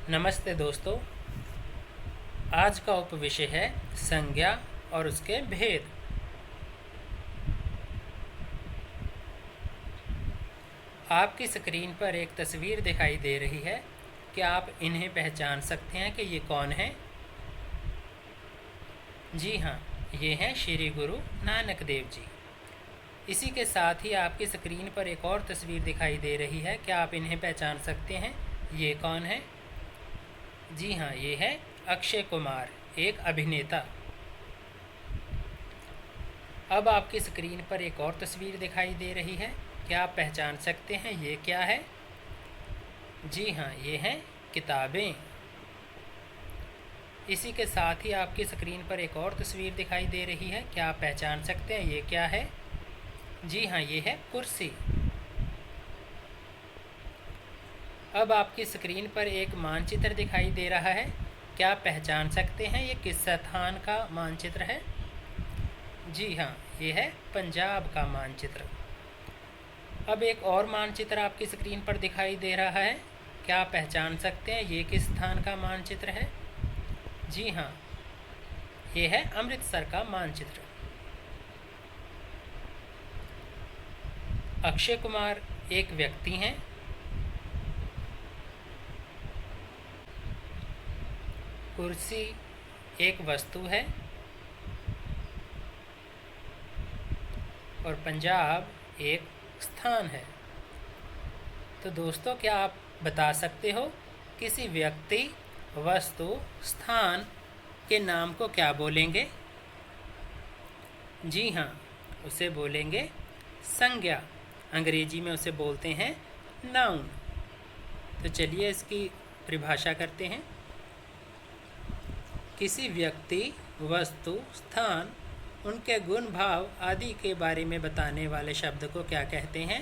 नमस्ते दोस्तों। आज का उपविषय है संज्ञा और उसके भेद। आपकी स्क्रीन पर एक तस्वीर दिखाई दे रही है। क्या आप इन्हें पहचान सकते हैं कि ये कौन है? जी हाँ, ये हैं श्री गुरु नानक देव जी। इसी के साथ ही आपकी स्क्रीन पर एक और तस्वीर दिखाई दे रही है। क्या आप इन्हें पहचान सकते हैं? ये कौन है? जी हाँ, ये है अक्षय कुमार, एक अभिनेता। अब आपकी स्क्रीन पर एक और तस्वीर दिखाई दे रही है। क्या आप पहचान सकते हैं ये क्या है? जी हाँ, ये हैं किताबें। इसी के साथ ही आपकी स्क्रीन पर एक और तस्वीर दिखाई दे रही है। क्या आप पहचान सकते हैं ये क्या है? जी हाँ, ये है कुर्सी। अब आपकी स्क्रीन पर एक मानचित्र दिखाई दे रहा है। क्या आप पहचान सकते हैं ये किस स्थान का मानचित्र है? जी हाँ, ये है पंजाब का मानचित्र। अब एक और मानचित्र आपकी स्क्रीन पर दिखाई दे रहा है। क्या आप पहचान सकते हैं ये किस स्थान का मानचित्र है? जी हाँ, ये है अमृतसर का मानचित्र। अक्षय कुमार एक व्यक्ति हैं। कुर्सी एक वस्तु है और पंजाब एक स्थान है। तो दोस्तों, क्या आप बता सकते हो किसी व्यक्ति, वस्तु, स्थान के नाम को क्या बोलेंगे? जी हाँ, उसे बोलेंगे संज्ञा। अंग्रेजी में उसे बोलते हैं नाउन। तो चलिए इसकी परिभाषा करते हैं। किसी व्यक्ति, वस्तु, स्थान, उनके गुण भाव आदि के बारे में बताने वाले शब्द को क्या कहते हैं?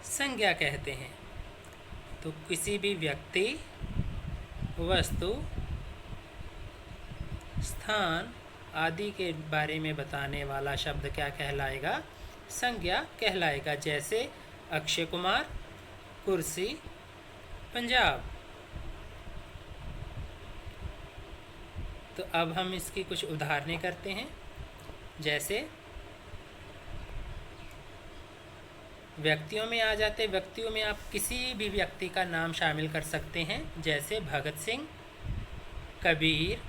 संज्ञा कहते हैं। तो किसी भी व्यक्ति, वस्तु, स्थान आदि के बारे में बताने वाला शब्द क्या कहलाएगा? संज्ञा कहलाएगा। जैसे अक्षय कुमार, कुर्सी, पंजाब। तो अब हम इसकी कुछ उदाहरणें करते हैं। जैसे व्यक्तियों में आ जाते। व्यक्तियों में आप किसी भी व्यक्ति का नाम शामिल कर सकते हैं। जैसे भगत सिंह, कबीर,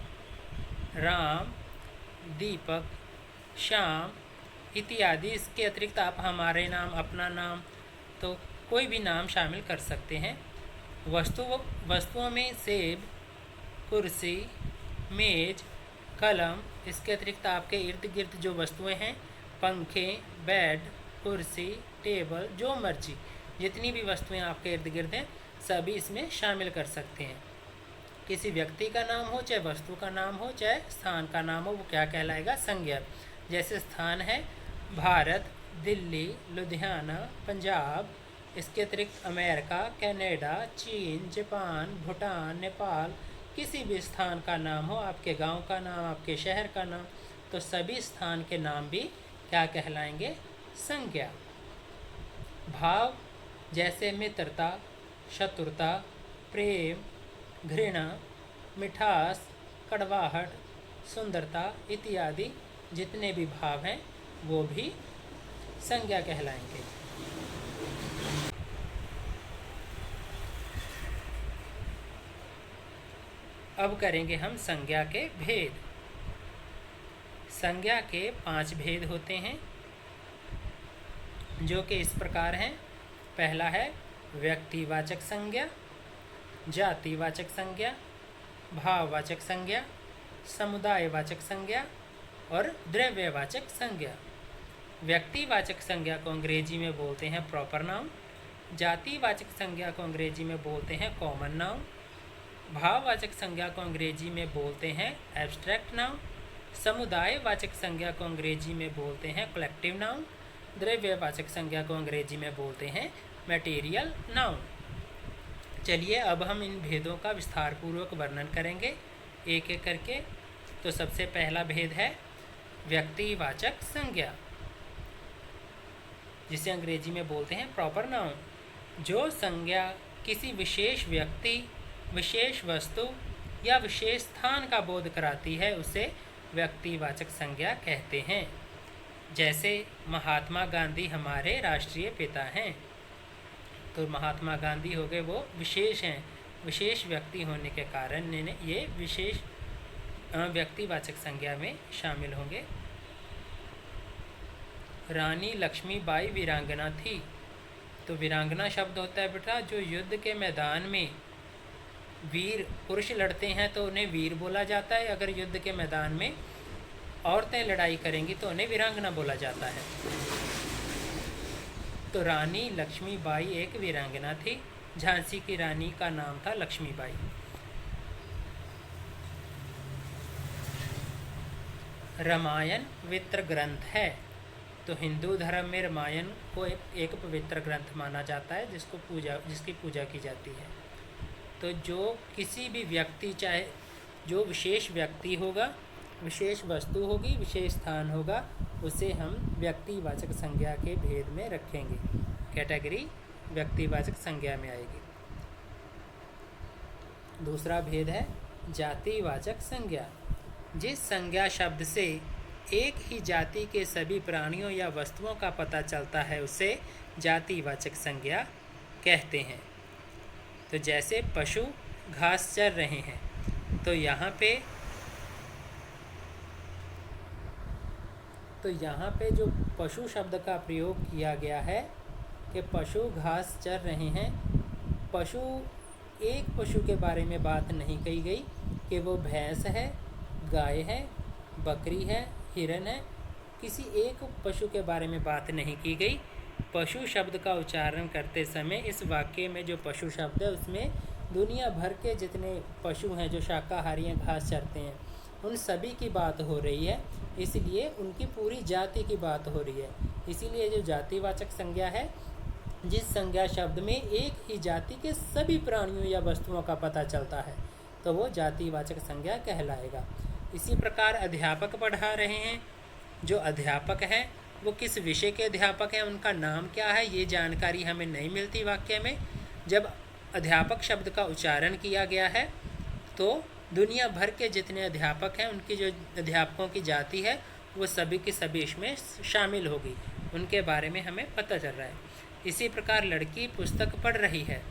राम, दीपक, श्याम इत्यादि। इसके अतिरिक्त आप हमारे नाम, अपना नाम, तो कोई भी नाम शामिल कर सकते हैं। वस्तुओं में सेब, कुर्सी, मेज, कलम। इसके अतिरिक्त आपके इर्द गिर्द जो वस्तुएं हैं, पंखे, बेड, कुर्सी, टेबल, जो मर्जी जितनी भी वस्तुएं आपके इर्द गिर्द हैं, सभी इसमें शामिल कर सकते हैं। किसी व्यक्ति का नाम हो, चाहे वस्तु का नाम हो, चाहे स्थान का नाम हो, वो क्या कहलाएगा? संज्ञा। जैसे स्थान है भारत, दिल्ली, लुधियाना, पंजाब। इसके अतिरिक्त अमेरिका, कनाडा, चीन, जापान, भूटान, नेपाल। किसी भी स्थान का नाम हो, आपके गांव का नाम, आपके शहर का नाम, तो सभी स्थान के नाम भी क्या कहलाएंगे? संज्ञा। भाव जैसे मित्रता, शत्रुता, प्रेम, घृणा, मिठास, कड़वाहट, सुंदरता इत्यादि जितने भी भाव हैं वो भी संज्ञा कहलाएंगे। अब करेंगे हम संज्ञा के भेद। संज्ञा के 5 भेद होते हैं, जो कि इस प्रकार हैं। पहला है व्यक्तिवाचक संज्ञा, जातिवाचक संज्ञा, भाववाचक संज्ञा, समुदायवाचक संज्ञा और द्रव्यवाचक संज्ञा। व्यक्तिवाचक संज्ञा को अंग्रेजी में बोलते हैं प्रॉपर नाउन। जातिवाचक संज्ञा को अंग्रेजी में बोलते हैं कॉमन नाउन। भाववाचक संज्ञा को अंग्रेजी में बोलते हैं एब्स्ट्रैक्ट नाउन। समुदायवाचक संज्ञा को अंग्रेजी में बोलते हैं कलेक्टिव नाउन। द्रव्यवाचक संज्ञा को अंग्रेजी में बोलते हैं मटेरियल नाउन। चलिए अब हम इन भेदों का विस्तारपूर्वक वर्णन करेंगे एक एक करके। तो सबसे पहला भेद है व्यक्तिवाचक संज्ञा, जिसे अंग्रेजी में बोलते हैं प्रॉपर नाउन। जो संज्ञा किसी विशेष व्यक्ति, विशेष वस्तु या विशेष स्थान का बोध कराती है उसे व्यक्तिवाचक संज्ञा कहते हैं। जैसे महात्मा गांधी हमारे राष्ट्रीय पिता हैं, तो महात्मा गांधी हो गए वो विशेष हैं, विशेष व्यक्ति होने के कारण ये विशेष व्यक्तिवाचक संज्ञा में शामिल होंगे। रानी लक्ष्मीबाई वीरांगना थी, तो वीरांगना शब्द होता है बेटा जो युद्ध के मैदान में वीर पुरुष लड़ते हैं तो उन्हें वीर बोला जाता है, अगर युद्ध के मैदान में औरतें लड़ाई करेंगी तो उन्हें वीरांगना बोला जाता है। तो रानी लक्ष्मीबाई एक वीरांगना थी। झांसी की रानी का नाम था लक्ष्मीबाई। रामायण पवित्र ग्रंथ है, तो हिंदू धर्म में रामायण को एक पवित्र ग्रंथ माना जाता है जिसकी पूजा की जाती है। तो जो किसी भी व्यक्ति, चाहे जो विशेष व्यक्ति होगा, विशेष वस्तु होगी, विशेष स्थान होगा, उसे हम व्यक्तिवाचक संज्ञा के भेद में रखेंगे, कैटेगरी व्यक्तिवाचक संज्ञा में आएगी। दूसरा भेद है जातिवाचक संज्ञा। जिस संज्ञा शब्द से एक ही जाति के सभी प्राणियों या वस्तुओं का पता चलता है उसे जातिवाचक संज्ञा कहते हैं। तो जैसे पशु घास चर रहे हैं, तो यहाँ पे जो पशु शब्द का प्रयोग किया गया है कि पशु घास चर रहे हैं, एक पशु के बारे में बात नहीं कही गई कि वो भैंस है, गाय है, बकरी है, हिरन है, किसी एक पशु के बारे में बात नहीं की गई। पशु शब्द का उच्चारण करते समय इस वाक्य में जो पशु शब्द है उसमें दुनिया भर के जितने पशु हैं जो शाकाहारी हैं, घास चरते हैं, उन सभी की बात हो रही है, इसलिए उनकी पूरी जाति की बात हो रही है। इसीलिए जो जातिवाचक संज्ञा है, जिस संज्ञा शब्द में एक ही जाति के सभी प्राणियों या वस्तुओं का पता चलता है तो वो जातिवाचक संज्ञा कहलाएगा। इसी प्रकार अध्यापक पढ़ा रहे हैं, जो अध्यापक हैं वो किस विषय के अध्यापक हैं, उनका नाम क्या है, ये जानकारी हमें नहीं मिलती वाक्य में। जब अध्यापक शब्द का उच्चारण किया गया है तो दुनिया भर के जितने अध्यापक हैं उनकी जो अध्यापकों की जाति है वो सभी की सभी इसमें शामिल होगी, उनके बारे में हमें पता चल रहा है। इसी प्रकार लड़की पुस्तक पढ़ रही है।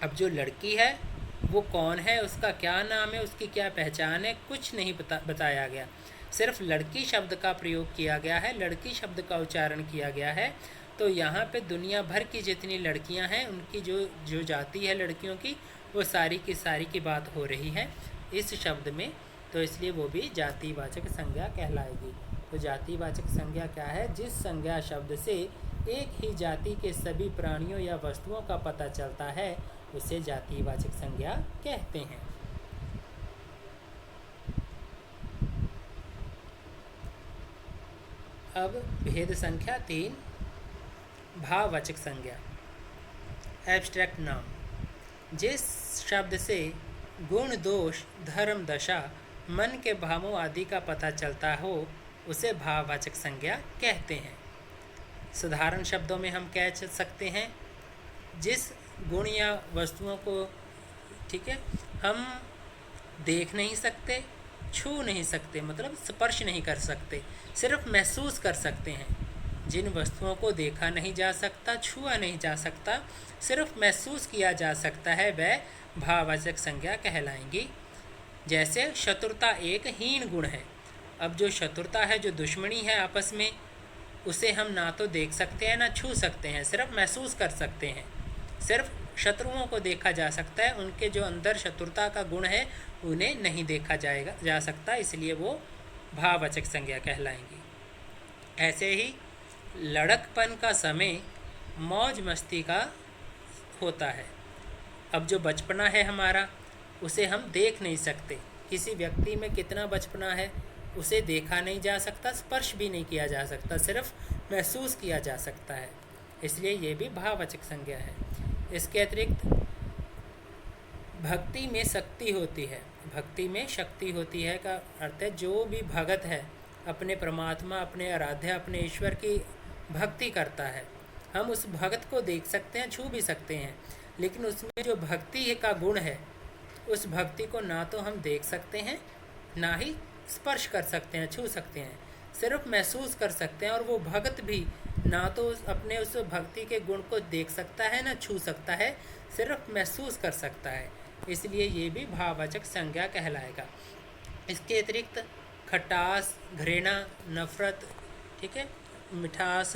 अब जो लड़की है वो कौन है, उसका क्या नाम है, उसकी क्या पहचान है, कुछ नहीं बताया गया, सिर्फ लड़की शब्द का प्रयोग किया गया है, लड़की शब्द का उच्चारण किया गया है। तो यहाँ पे दुनिया भर की जितनी लड़कियाँ हैं उनकी जो जाति है लड़कियों की, वो सारी की सारी की बात हो रही है इस शब्द में, तो इसलिए वो भी जातिवाचक संज्ञा कहलाएगी। तो जातिवाचक संज्ञा क्या है, जिस संज्ञा शब्द से एक ही जाति के सभी प्राणियों या वस्तुओं का पता चलता है उसे जातिवाचक संज्ञा कहते हैं। अब भेद संख्या 3, भाववाचक संज्ञा, एब्स्ट्रैक्ट नाउन। जिस शब्द से गुण, दोष, धर्म, दशा, मन के भावों आदि का पता चलता हो उसे भाववाचक संज्ञा कहते हैं। साधारण शब्दों में हम कह सकते हैं जिस गुण या वस्तुओं को, ठीक है, हम देख नहीं सकते, छू नहीं सकते, मतलब स्पर्श नहीं कर सकते, सिर्फ महसूस कर सकते हैं। जिन वस्तुओं को देखा नहीं जा सकता, छुआ नहीं जा सकता, सिर्फ महसूस किया जा सकता है, वह भाववाचक संज्ञा कहलाएंगी। जैसे शत्रुता एक हीन गुण है। अब जो शत्रुता है, जो दुश्मनी है आपस में, उसे हम ना तो देख सकते हैं ना छू सकते हैं, सिर्फ महसूस कर सकते हैं। सिर्फ शत्रुओं को देखा जा सकता है, उनके जो अंदर शत्रुता का गुण है उन्हें नहीं देखा जा सकता, इसलिए वो भाववाचक संज्ञा कहलाएंगी। ऐसे ही लड़कपन का समय मौज मस्ती का होता है। अब जो बचपना है हमारा, उसे हम देख नहीं सकते। किसी व्यक्ति में कितना बचपना है उसे देखा नहीं जा सकता, स्पर्श भी नहीं किया जा सकता, सिर्फ महसूस किया जा सकता है, इसलिए ये भी भाववाचक संज्ञा है। इसके अतिरिक्त भक्ति में शक्ति होती है। भक्ति में शक्ति होती है का अर्थ है जो भी भगत है अपने परमात्मा, अपने आराध्य, अपने ईश्वर की भक्ति करता है, हम उस भगत को देख सकते हैं, छू भी सकते हैं, लेकिन उसमें जो भक्ति का गुण है उस भक्ति को ना तो हम देख सकते हैं, ना ही स्पर्श कर सकते हैं, छू सकते हैं, सिर्फ महसूस कर सकते हैं। और वो भक्त भी ना तो अपने उस भक्ति के गुण को देख सकता है, ना छू सकता है, सिर्फ महसूस कर सकता है। इसलिए ये भी भाववाचक संज्ञा कहलाएगा। इसके अतिरिक्त खटास, घृणा, नफरत, ठीक है, मिठास,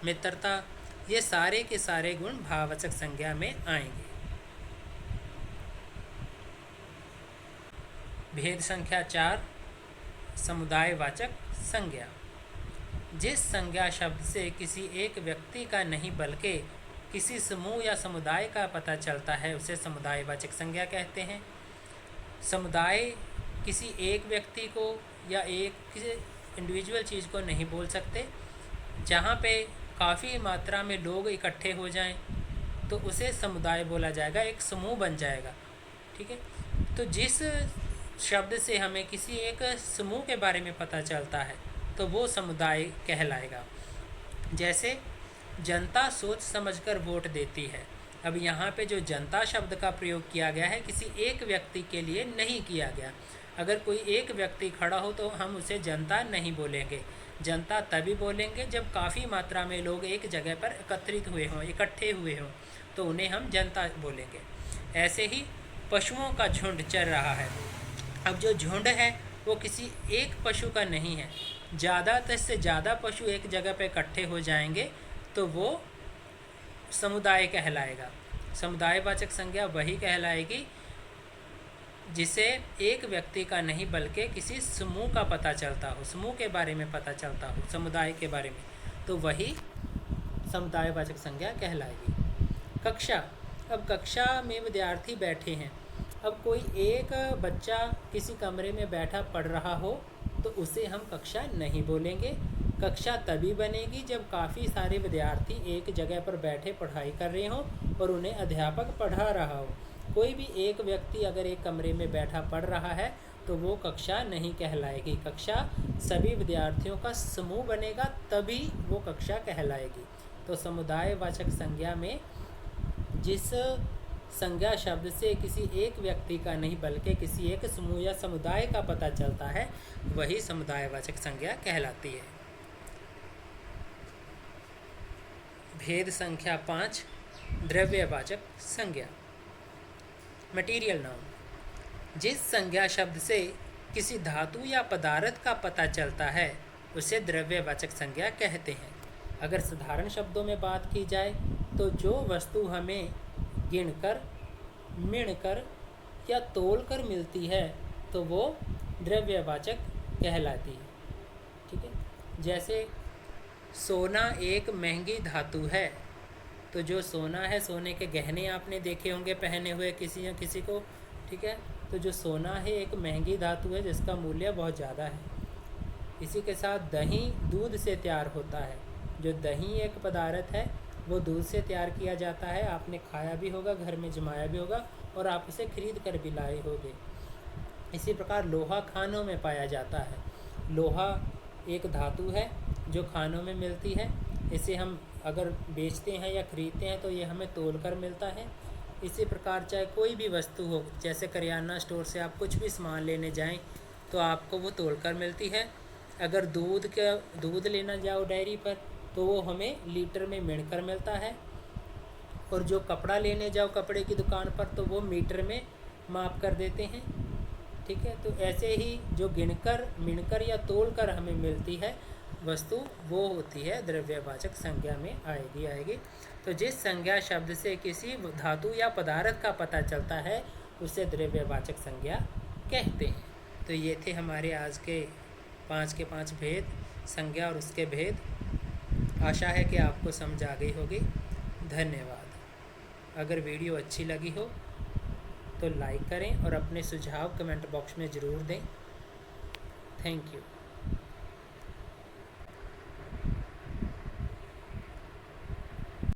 मित्रता, ये सारे के सारे गुण भाववाचक संज्ञा में आएंगे। भेद संख्या 4, समुदायवाचक संज्ञा। जिस संज्ञा शब्द से किसी एक व्यक्ति का नहीं बल्कि किसी समूह या समुदाय का पता चलता है उसे समुदायवाचक संज्ञा कहते हैं। समुदाय किसी एक व्यक्ति को या एक किसी इंडिविजुअल चीज़ को नहीं बोल सकते। जहाँ पे काफ़ी मात्रा में लोग इकट्ठे हो जाएं तो उसे समुदाय बोला जाएगा, एक समूह बन जाएगा। ठीक है, तो जिस शब्द से हमें किसी एक समूह के बारे में पता चलता है तो वो समुदाय कहलाएगा। जैसे जनता सोच समझकर वोट देती है। अब यहाँ पे जो जनता शब्द का प्रयोग किया गया है किसी एक व्यक्ति के लिए नहीं किया गया। अगर कोई एक व्यक्ति खड़ा हो तो हम उसे जनता नहीं बोलेंगे। जनता तभी बोलेंगे जब काफ़ी मात्रा में लोग एक जगह पर एकत्रित हुए हों, इकट्ठे हुए हों, तो उन्हें हम जनता बोलेंगे। ऐसे ही पशुओं का झुंड चल रहा है। अब जो झुंड है वो किसी एक पशु का नहीं है। ज़्यादातर से ज़्यादा पशु एक जगह पर इकट्ठे हो जाएंगे तो वो समुदाय कहलाएगा। समुदायवाचक संज्ञा वही कहलाएगी जिसे एक व्यक्ति का नहीं बल्कि किसी समूह का पता चलता हो, समूह के बारे में पता चलता हो, समुदाय के बारे में, तो वही समुदायवाचक संज्ञा कहलाएगी। कक्षा, अब कक्षा में विद्यार्थी बैठे हैं। अब कोई एक बच्चा किसी कमरे में बैठा पढ़ रहा हो तो उसे हम कक्षा नहीं बोलेंगे। कक्षा तभी बनेगी जब काफ़ी सारे विद्यार्थी एक जगह पर बैठे पढ़ाई कर रहे हों और उन्हें अध्यापक पढ़ा रहा हो। कोई भी एक व्यक्ति अगर एक कमरे में बैठा पढ़ रहा है तो वो कक्षा नहीं कहलाएगी। कक्षा सभी विद्यार्थियों का समूह बनेगा तभी वो कक्षा कहलाएगी। तो समुदायवाचक संज्ञा में जिस संज्ञा शब्द से किसी एक व्यक्ति का नहीं बल्कि किसी एक समूह या समुदाय का पता चलता है वही समुदायवाचक संज्ञा कहलाती है। भेद संख्या 5, द्रव्यवाचक संज्ञा। मटीरियल नाउन, जिस संज्ञा शब्द से किसी धातु या पदार्थ का पता चलता है उसे द्रव्यवाचक संज्ञा कहते हैं। अगर साधारण शब्दों में बात की जाए तो जो वस्तु हमें गिनकर, मिणकर या तोलकर मिलती है तो वो द्रव्यवाचक कहलाती है। ठीक है, जैसे सोना एक महंगी धातु है, तो जो सोना है, सोने के गहने आपने देखे होंगे पहने हुए किसी न किसी को। ठीक है, तो जो सोना है एक महंगी धातु है जिसका मूल्य बहुत ज़्यादा है। इसी के साथ दही दूध से तैयार होता है। जो दही एक पदार्थ है वो दूध से तैयार किया जाता है। आपने खाया भी होगा, घर में जमाया भी होगा और आप उसे खरीद कर भी लाए होंगे। इसी प्रकार लोहा खानों में पाया जाता है। लोहा एक धातु है जो खानों में मिलती है। इसे हम अगर बेचते हैं या ख़रीदते हैं तो ये हमें तोल कर मिलता है। इसी प्रकार चाहे कोई भी वस्तु हो, जैसे करियाना स्टोर से आप कुछ भी सामान लेने जाएं तो आपको वो तोल कर मिलती है। अगर दूध लेना जाओ डेयरी पर तो वो हमें लीटर में मिणकर मिलता है। और जो कपड़ा लेने जाओ कपड़े की दुकान पर तो वो मीटर में माप कर देते हैं। ठीक है, तो ऐसे ही जो गिनकर, मिणकर या तोल कर हमें मिलती है वस्तु वो होती है द्रव्यवाचक संज्ञा में आएगी। तो जिस संज्ञा शब्द से किसी धातु या पदार्थ का पता चलता है उसे द्रव्यवाचक संज्ञा कहते हैं। तो ये थे हमारे आज के 5 के 5 भेद, संज्ञा और उसके भेद। आशा है कि आपको समझ आ गई होगी। धन्यवाद। अगर वीडियो अच्छी लगी हो तो लाइक करें और अपने सुझाव कमेंट बॉक्स में ज़रूर दें। Thank you.